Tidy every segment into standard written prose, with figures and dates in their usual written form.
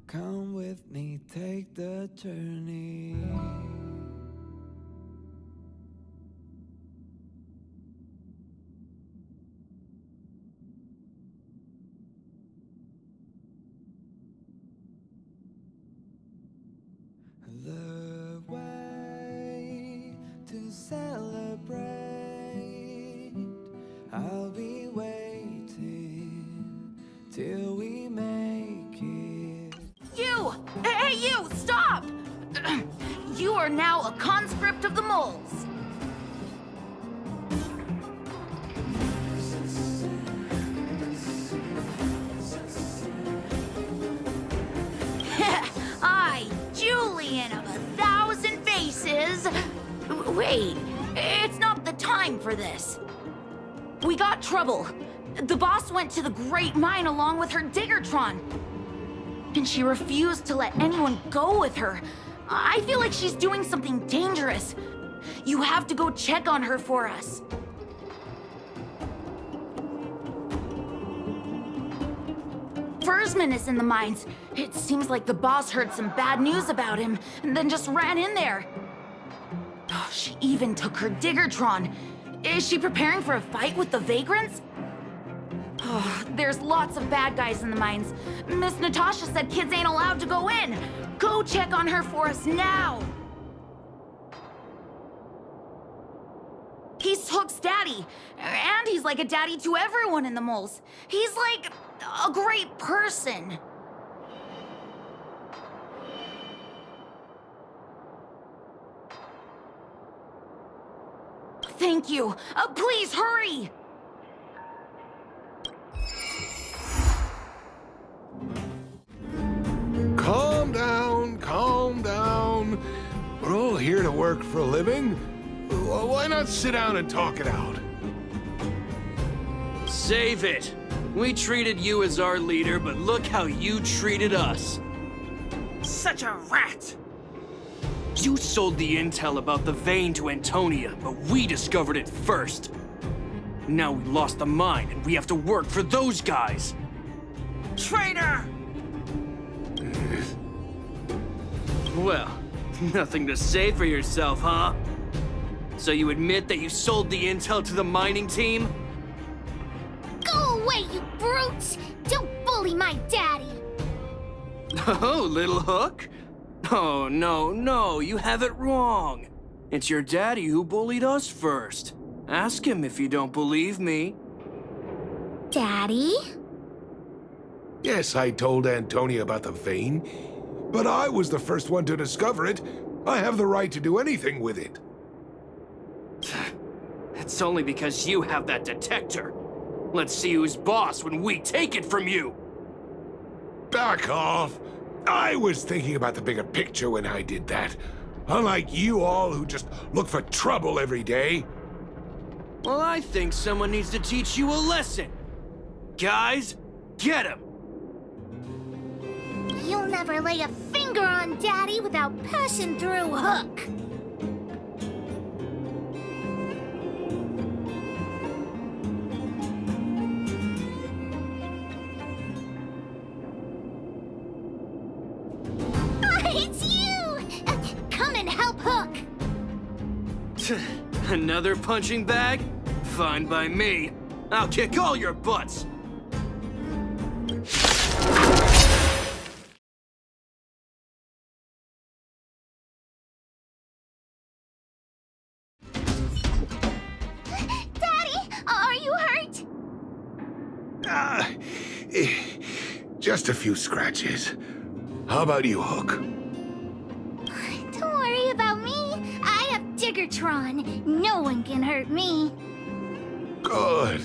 Come with me, take the journey. The way to celebrate, I'll be waiting till we make it. You! Hey, you! Stop! You are now a conscript of the moles. I, Julian of 1,000 faces. Wait, it's not the time for this. We got trouble. The boss went to the Great Mine along with her Diggertron. And she refused to let anyone go with her. I feel like she's doing something dangerous. You have to go check on her for us. Foreman is in the mines. It seems like the boss heard some bad news about him and then just ran in there. Oh, she even took her Diggertron. Is she preparing for a fight with the vagrants? Oh, there's lots of bad guys in the mines. Miss Natasha said kids ain't allowed to go in. Go check on her for us now. He's Hook's daddy, and he's like a daddy to everyone in the moles. He's like a great person. Thank you. Please hurry. Calm down, calm down. We're all here to work for a living. Why not sit down and talk it out? Save it. We treated you as our leader, but look how you treated us. Such a rat! You sold the intel about the vein to Antonia, but we discovered it first. Now we lost the mine, and we have to work for those guys. Traitor! Well, nothing to say for yourself, huh? So you admit that you sold the intel to the mining team? Go away, you brutes! Don't bully my daddy! Oh, little Hook? Oh, no, you have it wrong. It's your daddy who bullied us first. Ask him if you don't believe me. Daddy? Yes, I told Antonia about the vein, but I was the first one to discover it. I have the right to do anything with it. It's only because you have that detector. Let's see who's boss when we take it from you. Back off. I was thinking about the bigger picture when I did that. Unlike you all who just look for trouble every day. Well, I think someone needs to teach you a lesson. Guys, get him! You'll never lay a finger on Daddy without passing through Hook. It's you! Come and help Hook! Another punching bag? Fine by me. I'll kick all your butts. Daddy, are you hurt? Just a few scratches. How about you, Hook? Don't worry about me. I have Diggertron. No one can hurt me. Good.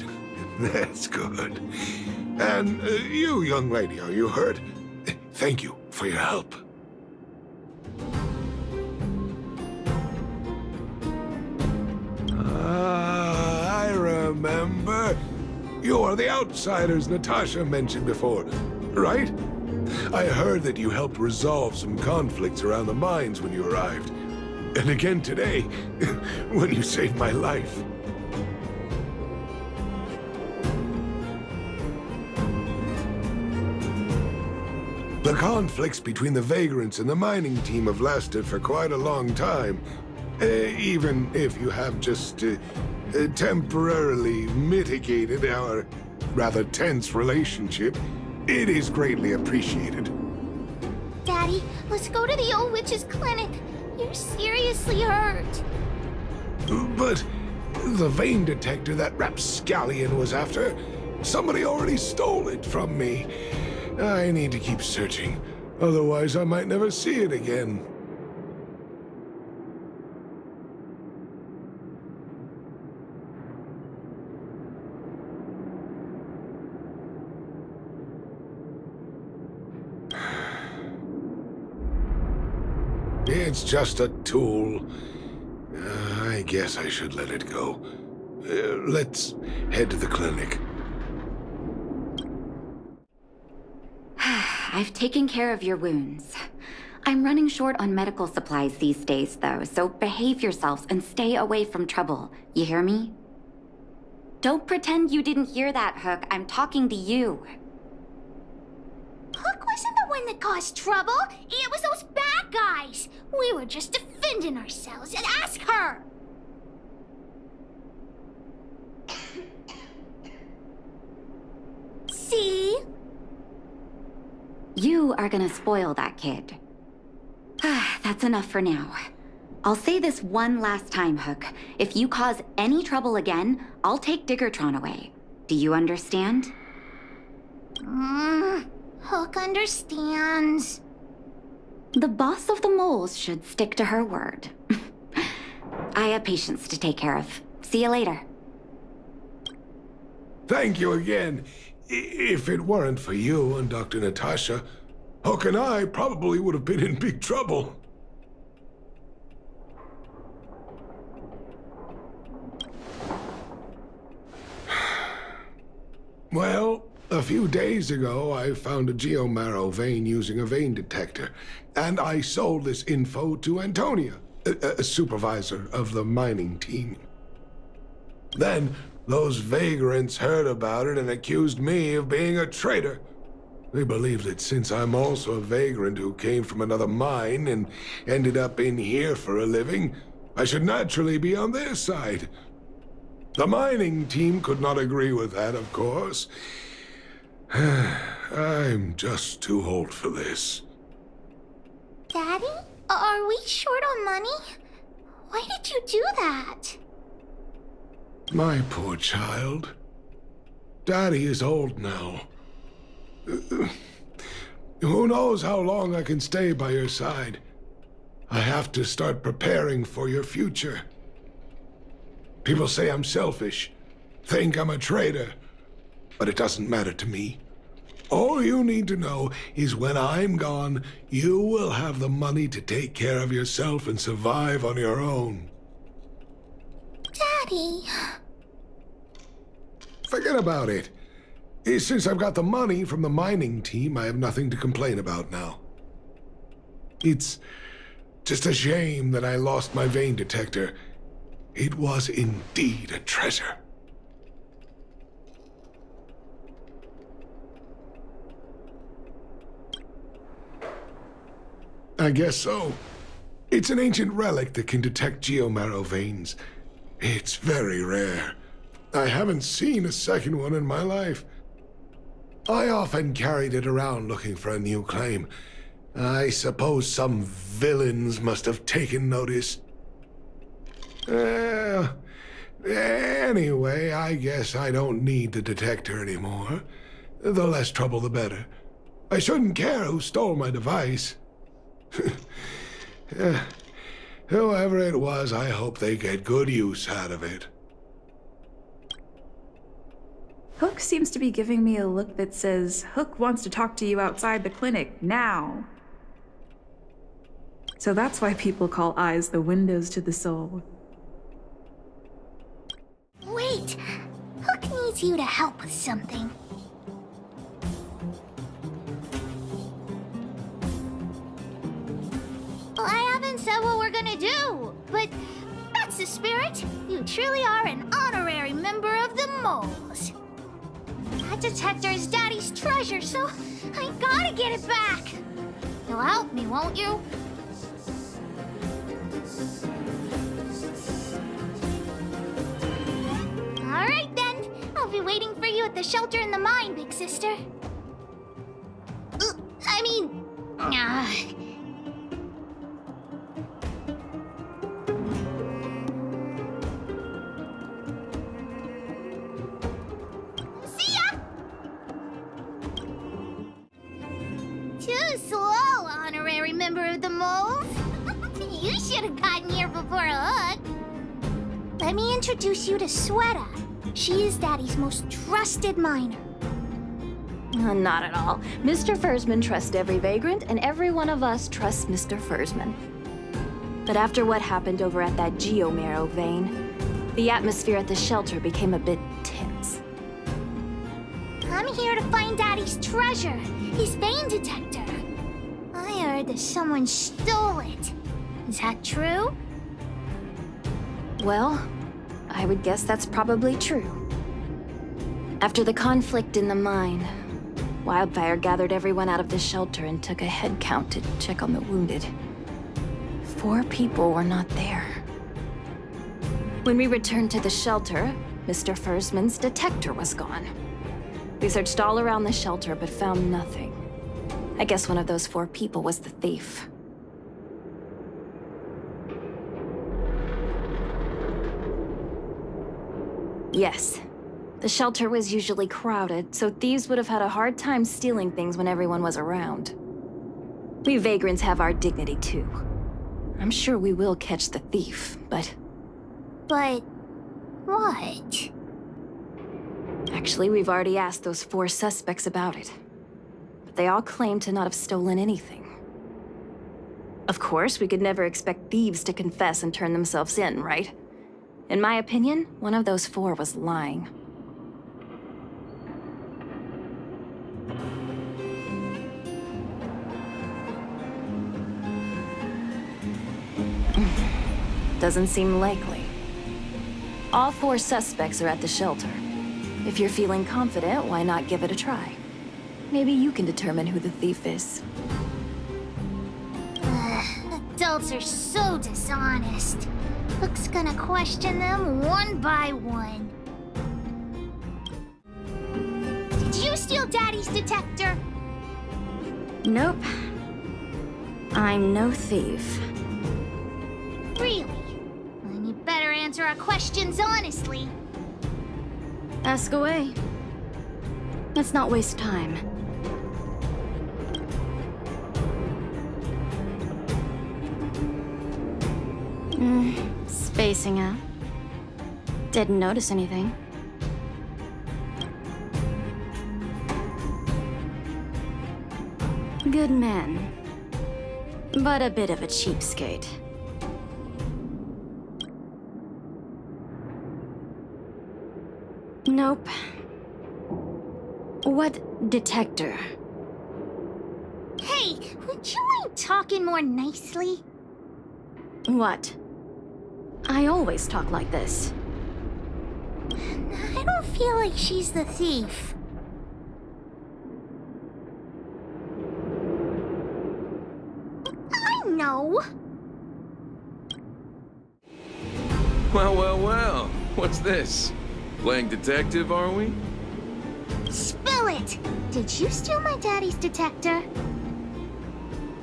That's good. And you, young lady, are you hurt? Thank you for your help. I remember. You are the outsiders Natasha mentioned before, right? I heard that you helped resolve some conflicts around the mines when you arrived. And again today, when you saved my life. The conflicts between the vagrants and the mining team have lasted for quite a long time. Even if you have just temporarily mitigated our rather tense relationship, it is greatly appreciated. Daddy, let's go to the old witch's clinic. You're seriously hurt. But the vein detector that rapscallion was after, somebody already stole it from me. I need to keep searching, otherwise I might never see it again. It's just a tool. I guess I should let it go. Let's head to the clinic. I've taken care of your wounds. I'm running short on medical supplies these days, though, so behave yourselves and stay away from trouble. You hear me? Don't pretend you didn't hear that, Hook. I'm talking to you. Hook wasn't the one that caused trouble. It was those bad guys. We were just defending ourselves. And ask her. See? You are gonna spoil that kid. That's enough for now. I'll say this one last time, Hook. If you cause any trouble again, I'll take Diggertron away. Do you understand? Hook understands. The boss of the moles should stick to her word. I have patients to take care of. See you later. Thank you again. If it weren't for you and Dr. Natasha, Hook and I probably would have been in big trouble. Well, a few days ago, I found a geomarrow vein using a vein detector, and I sold this info to Antonia, a supervisor of the mining team. Then, those vagrants heard about it and accused me of being a traitor. They believe that since I'm also a vagrant who came from another mine and ended up in here for a living, I should naturally be on their side. The mining team could not agree with that, of course. I'm just too old for this. Daddy? Are we short on money? Why did you do that? My poor child. Daddy is old now. Who knows how long I can stay by your side? I have to start preparing for your future. People say I'm selfish, think I'm a traitor, but it doesn't matter to me. All you need to know is when I'm gone, you will have the money to take care of yourself and survive on your own. Daddy. Forget about it. Since I've got the money from the mining team, I have nothing to complain about now. It's just a shame that I lost my vein detector. It was indeed a treasure. I guess so. It's an ancient relic that can detect geomarrow veins. It's very rare. I haven't seen a second one in my life. I often carried it around looking for a new claim. I suppose some villains must have taken notice. Anyway, I guess I don't need the detector anymore. The less trouble, the better. I shouldn't care who stole my device. Whoever it was, I hope they get good use out of it. Hook seems to be giving me a look that says, Hook wants to talk to you outside the clinic, now. So that's why people call eyes the windows to the soul. Wait! Hook needs you to help with something. I haven't said what we're gonna do, but that's the spirit. You truly are an honorary member of the moles. That detector is Daddy's treasure, so I gotta get it back. You'll help me, won't you? All right, then. I'll be waiting for you at the shelter in the mine, big sister. I mean... See ya! Too slow, honorary member of the moles. You should have gotten here before Hook. Let me introduce you to Sweta. She is Daddy's most trusted miner. Not at all. Mr. Fursman trusts every vagrant, and every one of us trusts Mr. Fursman. But after what happened over at that geomarrow vein, the atmosphere at the shelter became a bit tense. I'm here to find Daddy's treasure, his vein detector. I heard that someone stole it. Is that true? Well, I would guess that's probably true. After the conflict in the mine, Wildfire gathered everyone out of the shelter and took a head count to check on the wounded. 4 people were not there. When we returned to the shelter, Mr. Fursman's detector was gone. We searched all around the shelter but found nothing. I guess one of those 4 people was the thief. Yes. The shelter was usually crowded, so thieves would have had a hard time stealing things when everyone was around. We vagrants have our dignity too. I'm sure we will catch the thief, but... But... what? Actually, we've already asked those 4 suspects about it. But they all claim to not have stolen anything. Of course, we could never expect thieves to confess and turn themselves in, right? In my opinion, one of those 4 was lying. Doesn't seem likely. All 4 suspects are at the shelter. If you're feeling confident, why not give it a try? Maybe you can determine who the thief is. Adults are so dishonest. Hook's gonna question them one by one. Did you steal Daddy's detector? Nope. I'm no thief. Really? Then you better answer our questions honestly. Ask away. Let's not waste time. Spacing out. Didn't notice anything. Good man. But a bit of a cheapskate. Nope. What detector? Hey, would you mind talking more nicely? What? I always talk like this. I don't feel like she's the thief. I know. Well, well, well. What's this? Playing detective, are we? Spill it! Did you steal my daddy's detector?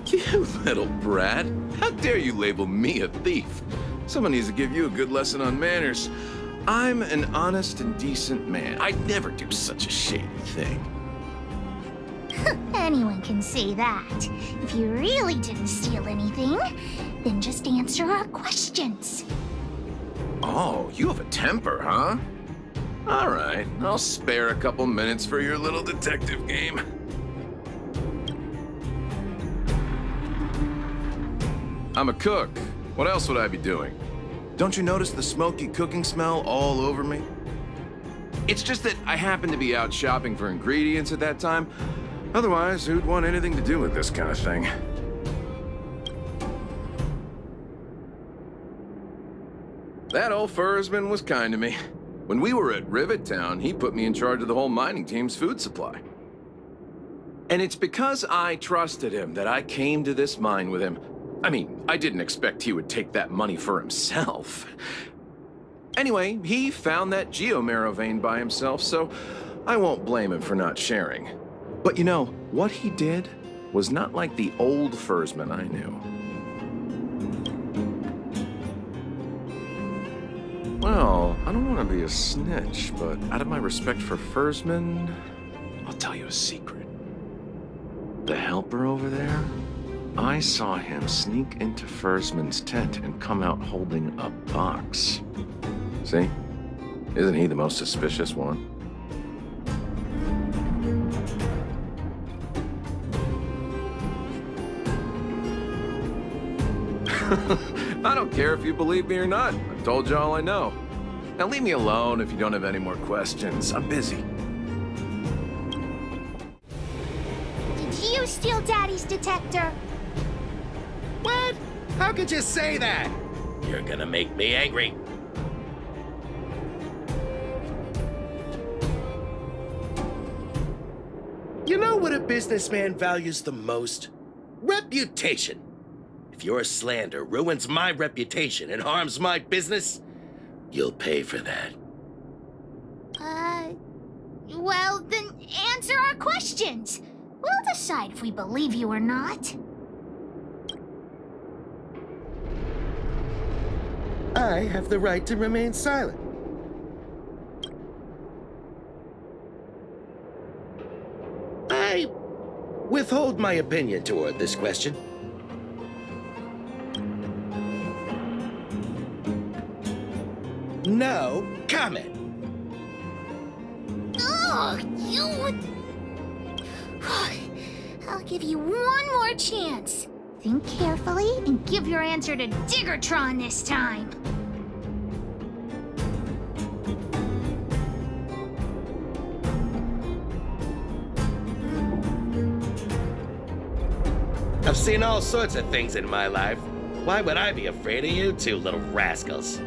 You little brat. How dare you label me a thief? Someone needs to give you a good lesson on manners. I'm an honest and decent man. I'd never do such a shady thing. Anyone can say that. If you really didn't steal anything, then just answer our questions. Oh, you have a temper, huh? All right, I'll spare a couple minutes for your little detective game. I'm a cook. What else would I be doing? Don't you notice the smoky cooking smell all over me? It's just that I happened to be out shopping for ingredients at that time. Otherwise, who'd want anything to do with this kind of thing? That old Fursman was kind to me. When we were at Rivet Town, he put me in charge of the whole mining team's food supply. And it's because I trusted him that I came to this mine with him. I mean, I didn't expect he would take that money for himself. Anyway, he found that geomarrow vein by himself, so I won't blame him for not sharing. But you know, what he did was not like the old Foreman I knew. Well, I don't want to be a snitch, but out of my respect for Foreman, I'll tell you a secret. The helper over there, I saw him sneak into Foreman's tent and come out holding a box. See? Isn't he the most suspicious one? I don't care if you believe me or not. I've told you all I know. Now leave me alone if you don't have any more questions. I'm busy. Did you steal Daddy's detector? What? How could you say that? You're gonna make me angry. You know what a businessman values the most? Reputation. If your slander ruins my reputation and harms my business, you'll pay for that. Well, then answer our questions. We'll decide if we believe you or not. I have the right to remain silent. I withhold my opinion toward this question. No comment. Ugh, you... I'll give you one more chance. Think carefully and give your answer to Diggertron this time. I've seen all sorts of things in my life. Why would I be afraid of you two little rascals?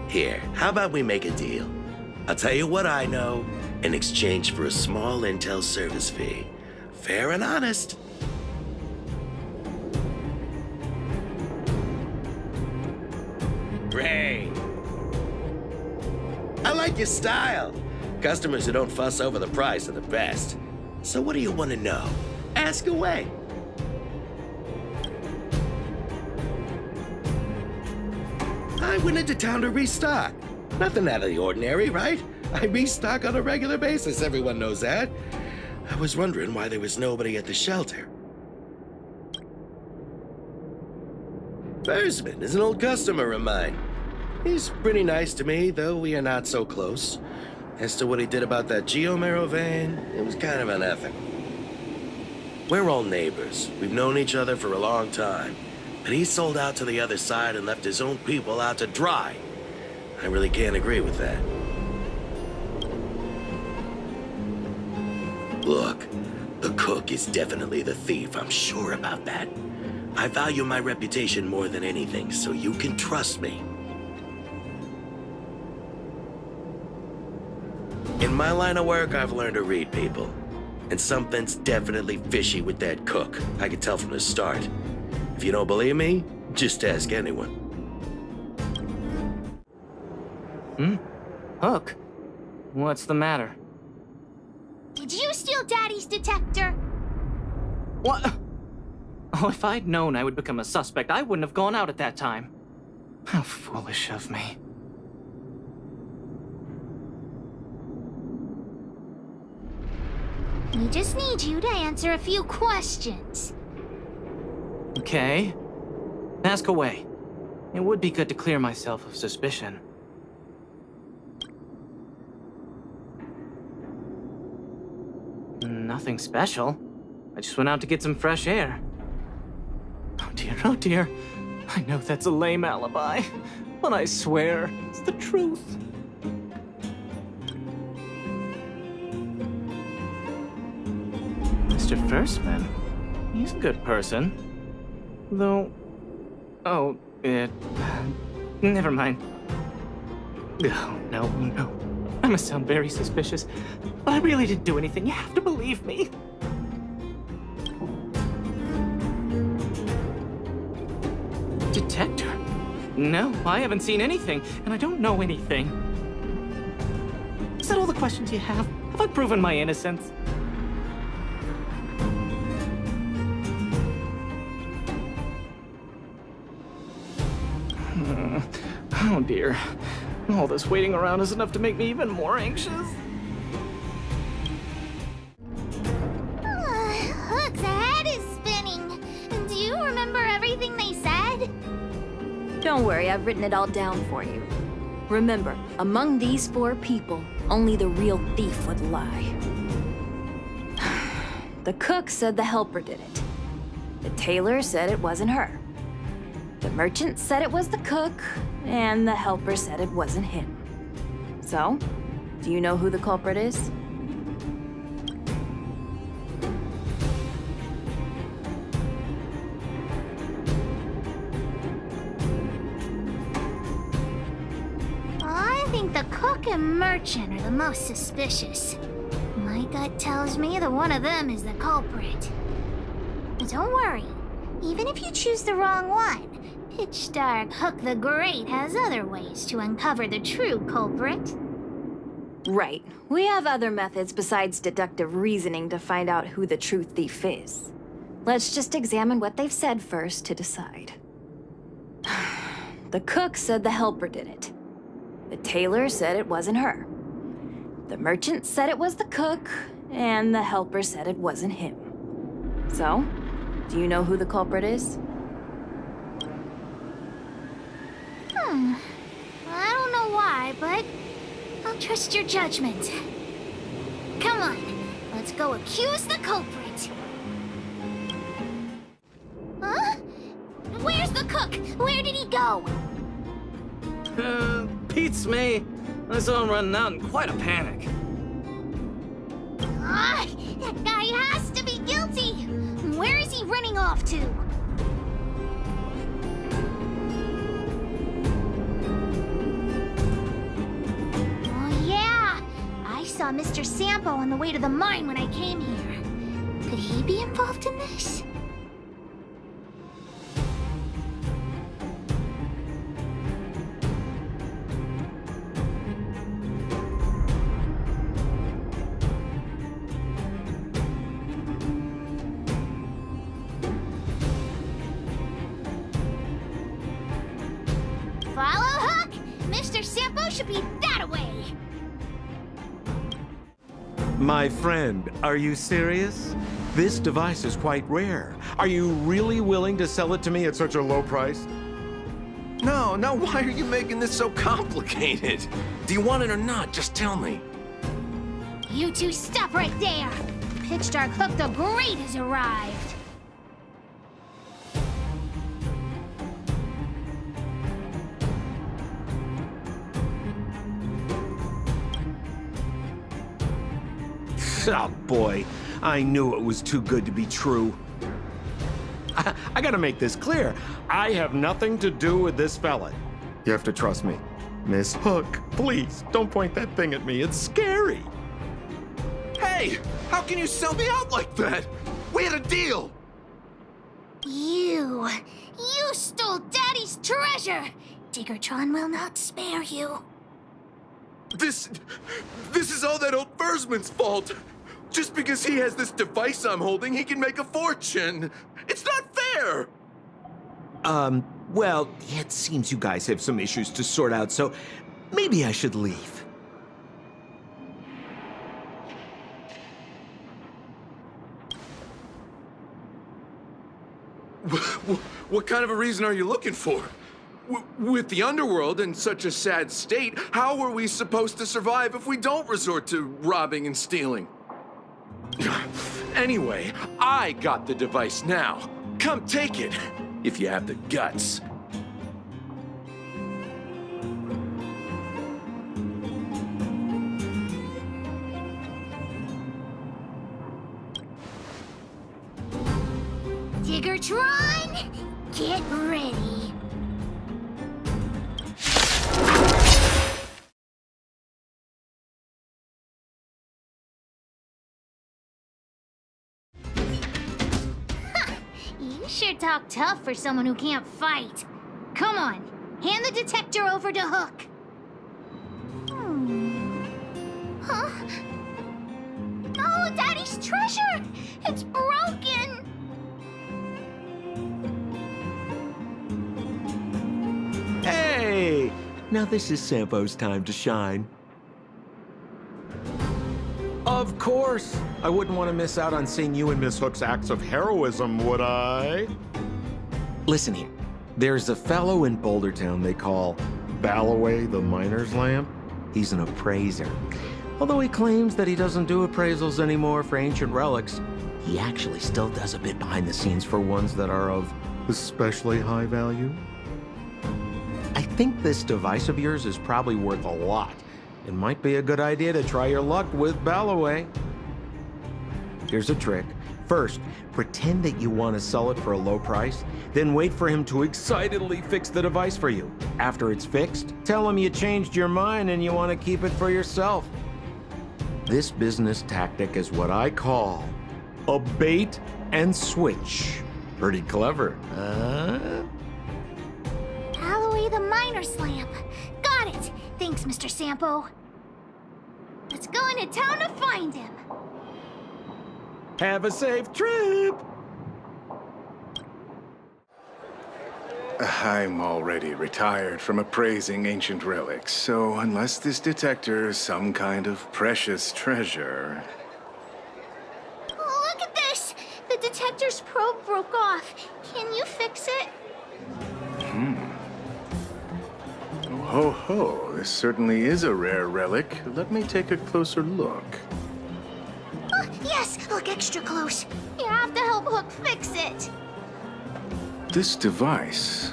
Here, how about we make a deal? I'll tell you what I know in exchange for a small intel service fee. Fair and honest. Great. I like your style. Customers who don't fuss over the price are the best. So what do you want to know? Ask away. I went into town to restock. Nothing out of the ordinary, right? I restock on a regular basis, everyone knows that. I was wondering why there was nobody at the shelter. Foreman is an old customer of mine. He's pretty nice to me, though we are not so close. As to what he did about that geomarrow vein, it was kind of unethical. We're all neighbors. We've known each other for a long time. But he sold out to the other side and left his own people out to dry. I really can't agree with that. Look, the cook is definitely the thief, I'm sure about that. I value my reputation more than anything, so you can trust me. In my line of work, I've learned to read people. And something's definitely fishy with that cook. I could tell from the start. If you don't believe me, just ask anyone. Hook? What's the matter? Did you steal Daddy's detector? What? Oh, if I'd known I would become a suspect, I wouldn't have gone out at that time. How foolish of me. We just need you to answer a few questions. Okay. Ask away. It would be good to clear myself of suspicion. Nothing special. I just went out to get some fresh air. Oh dear, oh dear. I know that's a lame alibi, but I swear it's the truth. Mr. Foreman, he's a good person. Though... Oh, never mind. Oh, no. I must sound very suspicious, but I really didn't do anything. You have to believe me. Detector? No, I haven't seen anything, and I don't know anything. Is that all the questions you have? Have I proven my innocence? Oh dear. All this waiting around is enough to make me even more anxious. Hook's head is spinning. Do you remember everything they said? Don't worry, I've written it all down for you. Remember, among these 4 people, only the real thief would lie. The cook said the helper did it. The tailor said it wasn't her. The merchant said it was the cook, and the helper said it wasn't him. So, do you know who the culprit is? I think the cook and merchant are the most suspicious. My gut tells me that one of them is the culprit. But don't worry, even if you choose the wrong one, Pitch Dark Hook the Great has other ways to uncover the true culprit. Right. We have other methods besides deductive reasoning to find out who the true thief is. Let's just examine what they've said first to decide. The cook said the helper did it. The tailor said it wasn't her. The merchant said it was the cook, and the helper said it wasn't him. So, do you know who the culprit is? I don't know why, but I'll trust your judgment. Come on, let's go accuse the culprit. Huh? Where's the cook? Where did he go? Beats me. I saw him running out in quite a panic. Ah, that guy has to be guilty. Where is he running off to? Oh yeah, I saw Mr. Sampo on the way to the mine when I came here. Could he be involved in this? Follow Hook! Mr. Sampo should be that way! My friend, are you serious? This device is quite rare. Are you really willing to sell it to me at such a low price? No, why are you making this so complicated? Do you want it or not? Just tell me. You two stop right there! Pitch Dark Hook the Great has arrived! Oh boy, I knew it was too good to be true. I gotta make this clear. I have nothing to do with this fella. You have to trust me. Miss Hook, please, don't point that thing at me. It's scary. Hey, how can you sell me out like that? We had a deal. You stole Daddy's treasure! Diggertron will not spare you. This is all that old Versman's fault. Just because he has this device I'm holding, he can make a fortune. It's not fair. Well, it seems you guys have some issues to sort out, so maybe I should leave. What kind of a reason are you looking for? With the underworld in such a sad state, how are we supposed to survive if we don't resort to robbing and stealing? Anyway, I got the device now. Come take it, if you have the guts. Diggertron, get ready. You sure talk tough for someone who can't fight. Come on, hand the detector over to Hook. Huh? No, Daddy's treasure! It's broken! Hey! Now this is Sampo's time to shine. Of course! I wouldn't want to miss out on seeing you and Miss Hook's acts of heroism, would I? Listen here. There's a fellow in Boulder Town they call Balloway the Miner's Lamp. He's an appraiser. Although he claims that he doesn't do appraisals anymore for ancient relics, he actually still does a bit behind the scenes for ones that are of especially high value. I think this device of yours is probably worth a lot. It might be a good idea to try your luck with Balloway. Here's a trick. First, pretend that you want to sell it for a low price, then wait for him to excitedly fix the device for you. After it's fixed, tell him you changed your mind and you want to keep it for yourself. This business tactic is what I call a bait and switch. Pretty clever, huh? Balloway the Miner's Lamp. Got it. Thanks, Mr. Sampo. Let's go into town to find him. Have a safe trip! I'm already retired from appraising ancient relics, so unless this detector is some kind of precious treasure... Oh, look at this! The detector's probe broke off. Can you fix it? Ho ho, this certainly is a rare relic. Let me take a closer look. Yes, look extra close. You have to help Hook fix it. This device...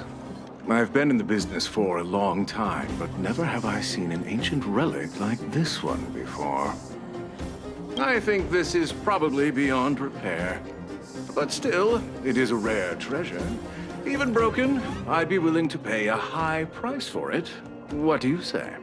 I've been in the business for a long time, but never have I seen an ancient relic like this one before. I think this is probably beyond repair. But still, it is a rare treasure. Even broken, I'd be willing to pay a high price for it. What do you say?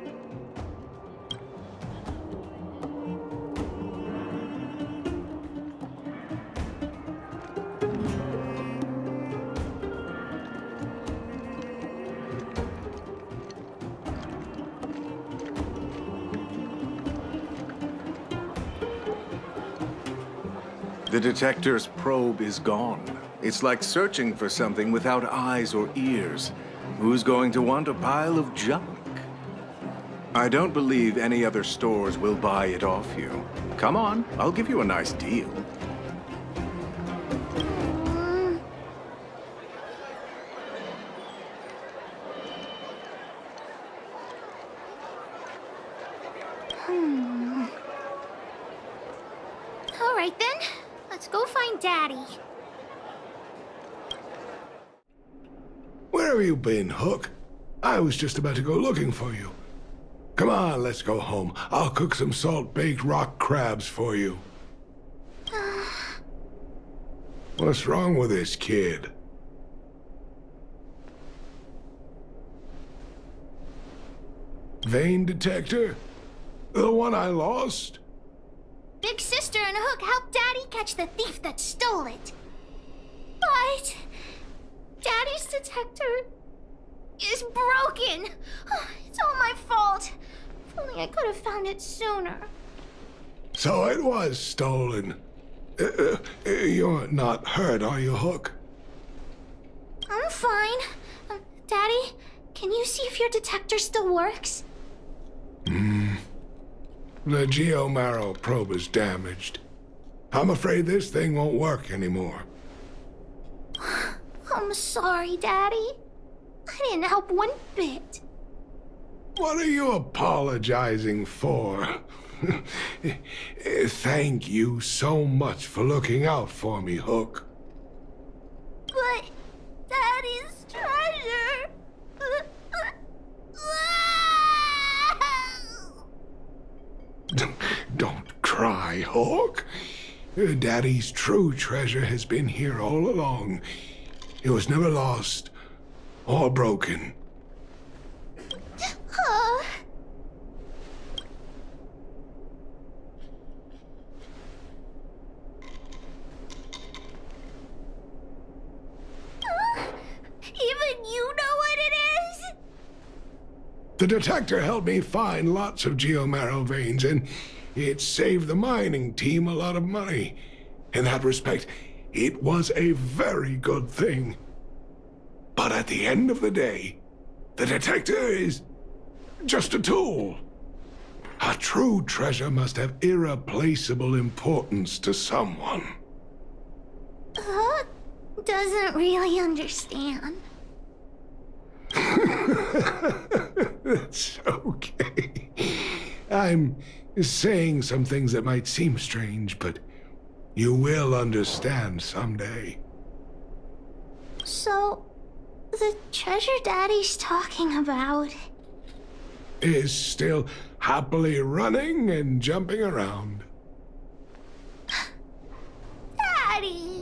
The detector's probe is gone. It's like searching for something without eyes or ears. Who's going to want a pile of junk? I don't believe any other stores will buy it off you. Come on, I'll give you a nice deal. All right then, let's go find Daddy. Where have you been, Hook? I was just about to go looking for you. Come on, let's go home. I'll cook some salt-baked rock crabs for you. What's wrong with this kid? Vein detector? The one I lost? Big Sister and Hook helped Daddy catch the thief that stole it. But Daddy's detector is broken. It's all my fault. If only I could have found it sooner. So it was stolen. You're not hurt, are you, Hook? I'm fine. Daddy, can you see if your detector still works? The geomarrow probe is damaged. I'm afraid this thing won't work anymore. I'm sorry, Daddy. I didn't help one bit. What are you apologizing for? Thank you so much for looking out for me, Hook. But Daddy's treasure... Don't cry, Hook. Daddy's true treasure has been here all along. It was never lost or broken. The detector helped me find lots of geomarrow veins, and it saved the mining team a lot of money. In that respect, it was a very good thing. But at the end of the day, the detector is just a tool. A true treasure must have irreplaceable importance to someone. Hook doesn't really understand. That's okay. I'm saying some things that might seem strange, but you will understand someday. So, the treasure Daddy's talking about is still happily running and jumping around. Daddy!